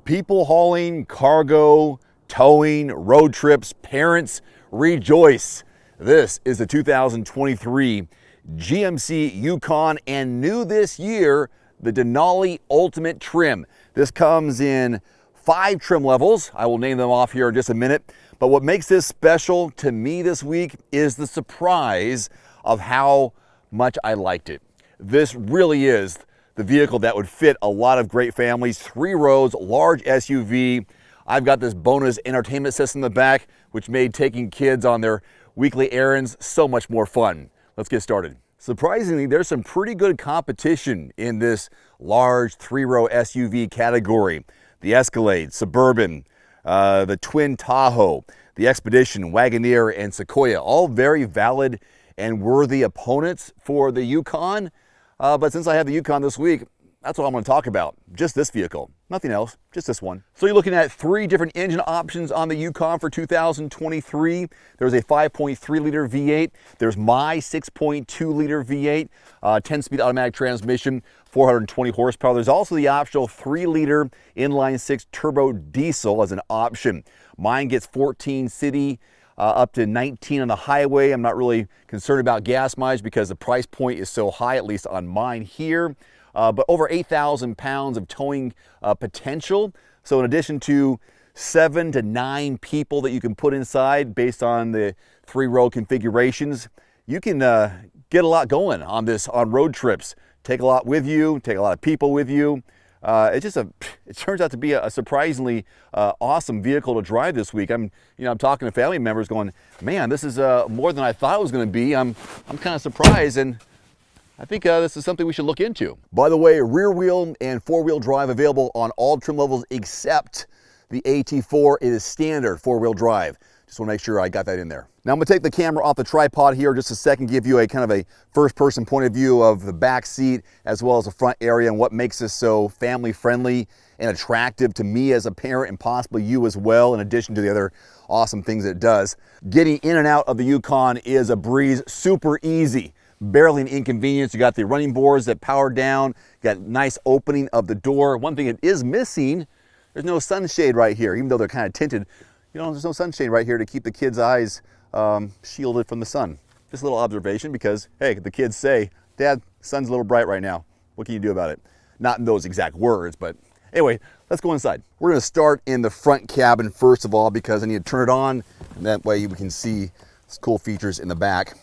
People hauling, cargo, towing, road trips, parents, rejoice. This is the 2023 GMC Yukon, and new this year, the Denali Ultimate Trim. This comes in 5 trim levels. I will name them off here in just a minute. But what makes this special to me this week is the surprise of how much I liked it. This really is the vehicle that would fit a lot of great families. 3 rows, large SUV. I've got this bonus entertainment system in the back, which made taking kids on their weekly errands so much more fun. Let's get started. Surprisingly, there's some pretty good competition in this large 3-row SUV category. The Escalade, Suburban, the Twin Tahoe, the Expedition, Wagoneer, and Sequoia, all very valid and worthy opponents for the Yukon. But since I have the Yukon this week, that's what I'm going to talk about. Just this vehicle, nothing else, just this one. So you're looking at 3 different engine options on the Yukon for 2023. There's a 5.3 liter V8. There's my 6.2 liter V8, 10-speed automatic transmission, 420 horsepower. There's also the optional 3 liter inline 6 turbo diesel as an option. Mine gets 14 city, up to 19 on the highway. I'm not really concerned about gas mileage because the price point is so high, at least on mine here. But over 8,000 pounds of towing potential. So in addition to 7 to 9 people that you can put inside based on the 3-row configurations, you can get a lot going on this on road trips. Take a lot with you, take a lot of people with you. It turns out to be a surprisingly awesome vehicle to drive this week. I'm talking to family members going, man, this is more than I thought it was going to be. I'm kind of surprised, and I think this is something we should look into. By the way, rear wheel and 4-wheel drive available on all trim levels except the AT4. It is standard 4-wheel drive. Just want to make sure I got that in there. Now I'm going to take the camera off the tripod here just a second, give you a kind of a first-person point of view of the back seat as well as the front area and what makes this so family-friendly and attractive to me as a parent and possibly you as well, in addition to the other awesome things it does. Getting in and out of the Yukon is a breeze, super easy. Barely an inconvenience. You got the running boards that power down, you got nice opening of the door. One thing it is missing, there's no sunshade right here, even though they're kind of tinted. There's no sunshade right here to keep the kids' eyes shielded from the sun. Just a little observation because, hey, the kids say, Dad, the sun's a little bright right now. What can you do about it? Not in those exact words, but anyway, let's go inside. We're going to start in the front cabin first of all because I need to turn it on, and that way we can see some cool features in the back.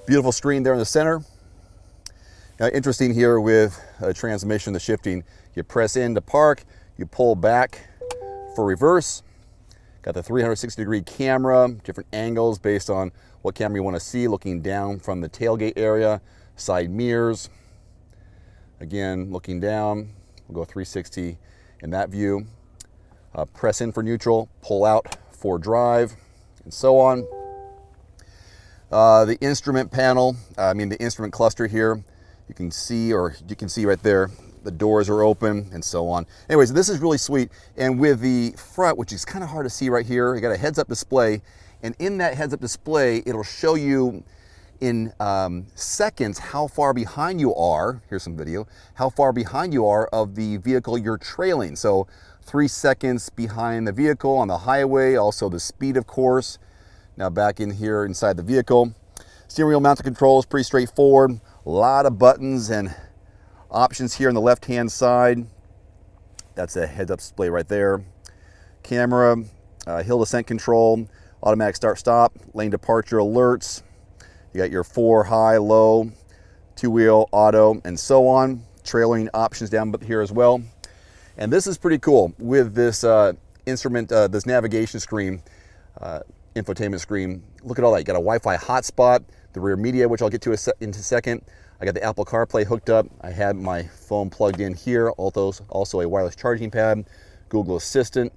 Beautiful screen there in the center. Now, interesting here with transmission, the shifting, you press in to park, you pull back for reverse. Got the 360-degree camera, different angles based on what camera you want to see, looking down from the tailgate area, side mirrors. Again, looking down, we'll go 360 in that view. Press in for neutral, pull out for drive, and so on. The instrument panel, the instrument cluster here, you can see right there, the doors are open and so on. Anyways, this is really sweet. And with the front, which is kind of hard to see right here, you got a heads-up display. And in that heads-up display, it'll show you in seconds how far behind you are. Here's some video. How far behind you are of the vehicle you're trailing. So 3 seconds behind the vehicle on the highway, also the speed, of course. Now back in here inside the vehicle. Steering wheel mounted controls, pretty straightforward. A lot of buttons and options here on the left-hand side. That's a heads-up display right there. Camera, hill descent control, automatic start-stop, lane departure alerts. You got your 4 high, low, 2-wheel, auto, and so on. Trailering options down here as well. And this is pretty cool with this this navigation screen, infotainment screen. Look at all that. You got a Wi-Fi hotspot, the rear media, which I'll get to in a second. I got the Apple CarPlay hooked up. I had my phone plugged in here. Also a wireless charging pad, Google Assistant.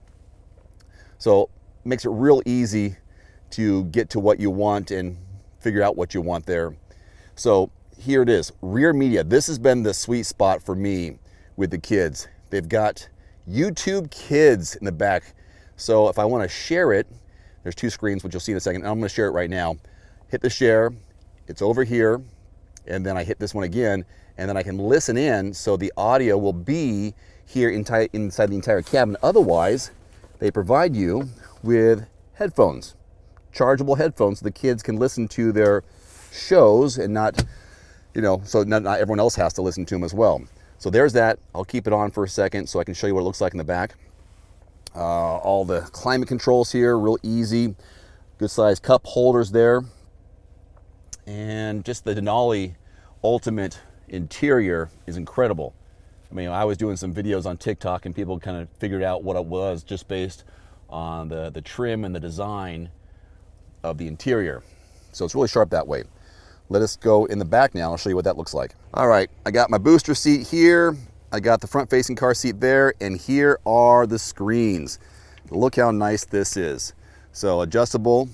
So makes it real easy to get to what you want and figure out what you want there. So here it is, rear media. This has been the sweet spot for me with the kids. They've got YouTube Kids in the back. So if I want to share it, there's 2 screens, which you'll see in a second. And I'm going to share it right now. Hit the share, it's over here, and then I hit this one again, and then I can listen in, so the audio will be here inside the entire cabin. Otherwise, they provide you with headphones, chargeable headphones, so the kids can listen to their shows and not, so not everyone else has to listen to them as well. So there's that. I'll keep it on for a second so I can show you what it looks like in the back. All the climate controls here, real easy. Good size cup holders there. And just the Denali Ultimate interior is incredible. I mean, I was doing some videos on TikTok and people kind of figured out what it was just based on the trim and the design of the interior. So it's really sharp that way. Let us go in the back now. I'll show you what that looks like. All right, I got my booster seat here. I got the front facing car seat there, and here are the screens. Look how nice this is. So adjustable,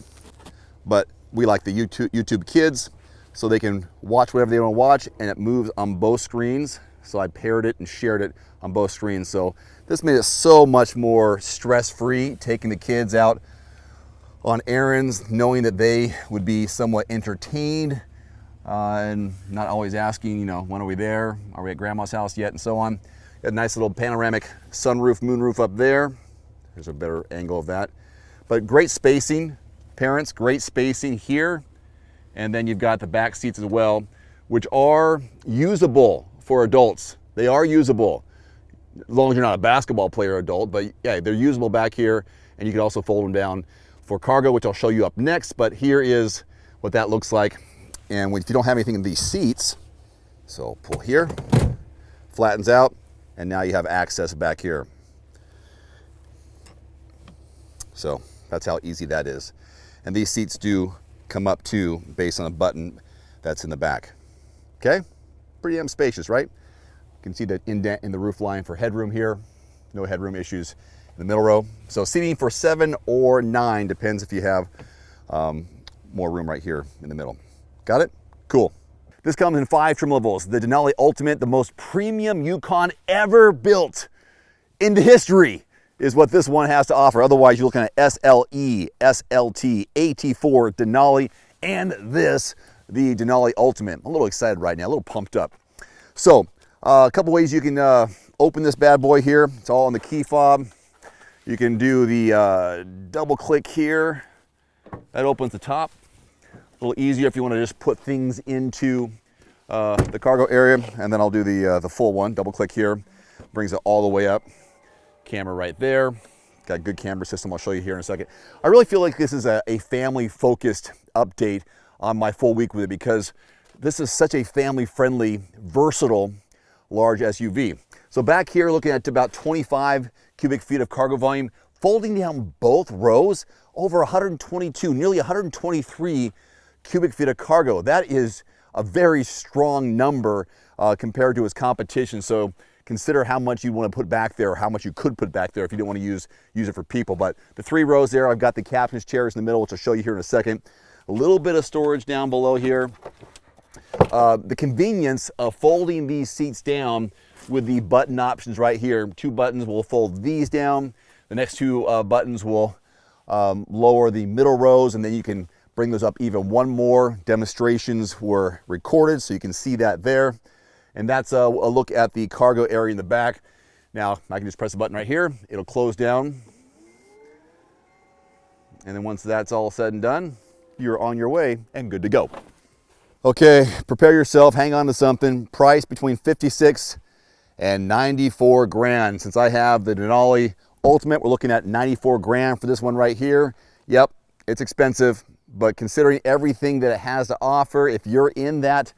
but we like the YouTube Kids, so they can watch whatever they want to watch, and it moves on both screens. So I paired it and shared it on both screens. So this made it so much more stress-free, taking the kids out on errands, knowing that they would be somewhat entertained, and not always asking, when are we there? Are we at grandma's house yet? And so on. Got a nice little panoramic sunroof, moonroof up there. There's a better angle of that. But great spacing, parents, great spacing here. And then you've got the back seats as well, which are usable for adults. They are usable, as long as you're not a basketball player adult, but yeah, they're usable back here, and you can also fold them down for cargo, which I'll show you up next. But here is what that looks like. And if you don't have anything in these seats, so pull here, flattens out, and now you have access back here. So that's how easy that is. And these seats do come up too, based on a button that's in the back. Okay, pretty damn spacious, right? You can see the indent in the roof line for headroom here. No headroom issues in the middle row. So seating for 7 or 9, depends if you have more room right here in the middle. Got it? Cool. This comes in 5 trim levels. The Denali Ultimate, the most premium Yukon ever built in the history, is what this one has to offer. Otherwise, you're looking at SLE, SLT, AT4, Denali, and this, the Denali Ultimate. I'm a little excited right now, a little pumped up. So, a couple ways you can open this bad boy here. It's all on the key fob. You can do the double click here. That opens the top. A little easier if you want to just put things into the cargo area, and then I'll do the full one. Double click here, brings it all the way up. Camera right there. Got a good camera system. I'll show you here in a second. I really feel like this is a family-focused update on my full week with it, because this is such a family-friendly, versatile, large SUV. So back here, looking at about 25 cubic feet of cargo volume, folding down both rows, over 122, nearly 123 cubic feet of cargo. That is a very strong number compared to its competition. So consider how much you want to put back there, or how much you could put back there if you don't want to use it for people. But the 3 rows there, I've got the captain's chairs in the middle, which I'll show you here in a second. A little bit of storage down below here. The convenience of folding these seats down with the button options right here. 2 buttons will fold these down. The next 2 buttons will lower the middle rows, and then you can bring those up even one more. Demonstrations were recorded, so you can see that there. And that's a look at the cargo area in the back. Now, I can just press the button right here. It'll close down. And then once that's all said and done, you're on your way and good to go. Okay, prepare yourself, hang on to something. Price between 56 and 94 grand. Since I have the Denali Ultimate, we're looking at 94 grand for this one right here. Yep, it's expensive, but considering everything that it has to offer, if you're in that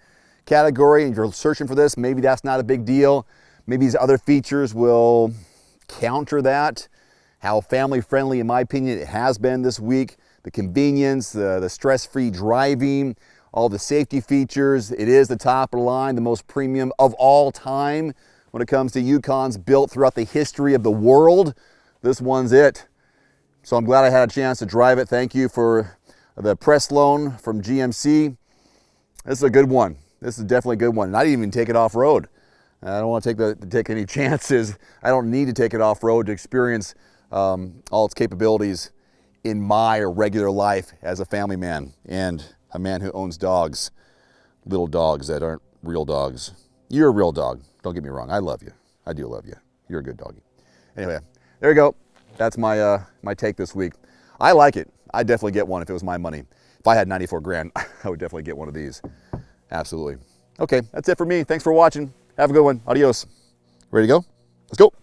category and you're searching for this, maybe that's not a big deal. Maybe these other features will counter that. How family friendly, in my opinion, it has been this week. The convenience, the stress-free driving, all the safety features. It is the top of the line, the most premium of all time when it comes to Yukons built throughout the history of the world. This one's it. So I'm glad I had a chance to drive it. Thank you for the press loan from GMC. This is a good one. This is definitely a good one. And I didn't even take it off-road. I don't want to take any chances. I don't need to take it off-road to experience all its capabilities in my regular life as a family man. And a man who owns dogs, little dogs that aren't real dogs. You're a real dog. Don't get me wrong. I love you. I do love you. You're a good doggy. Anyway, there you go. That's my my take this week. I like it. I'd definitely get one if it was my money. If I had 94 grand, I would definitely get one of these. Absolutely. Okay, that's it for me. Thanks for watching. Have a good one. Adios. Ready to go? Let's go.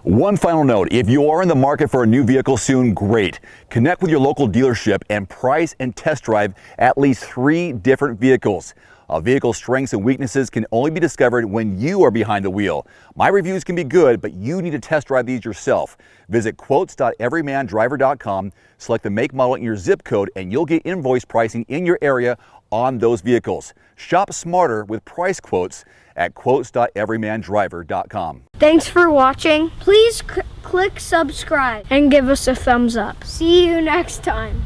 One final note, if you are in the market for a new vehicle soon, great. Connect with your local dealership and price and test drive at least 3 different vehicles. A vehicle's strengths and weaknesses can only be discovered when you are behind the wheel. My reviews can be good, but you need to test drive these yourself. Visit quotes.everymandriver.com, select the make, model, and your zip code, and you'll get invoice pricing in your area on those vehicles. Shop smarter with price quotes at quotes.everymandriver.com. Thanks for watching. Please click subscribe and give us a thumbs up. See you next time.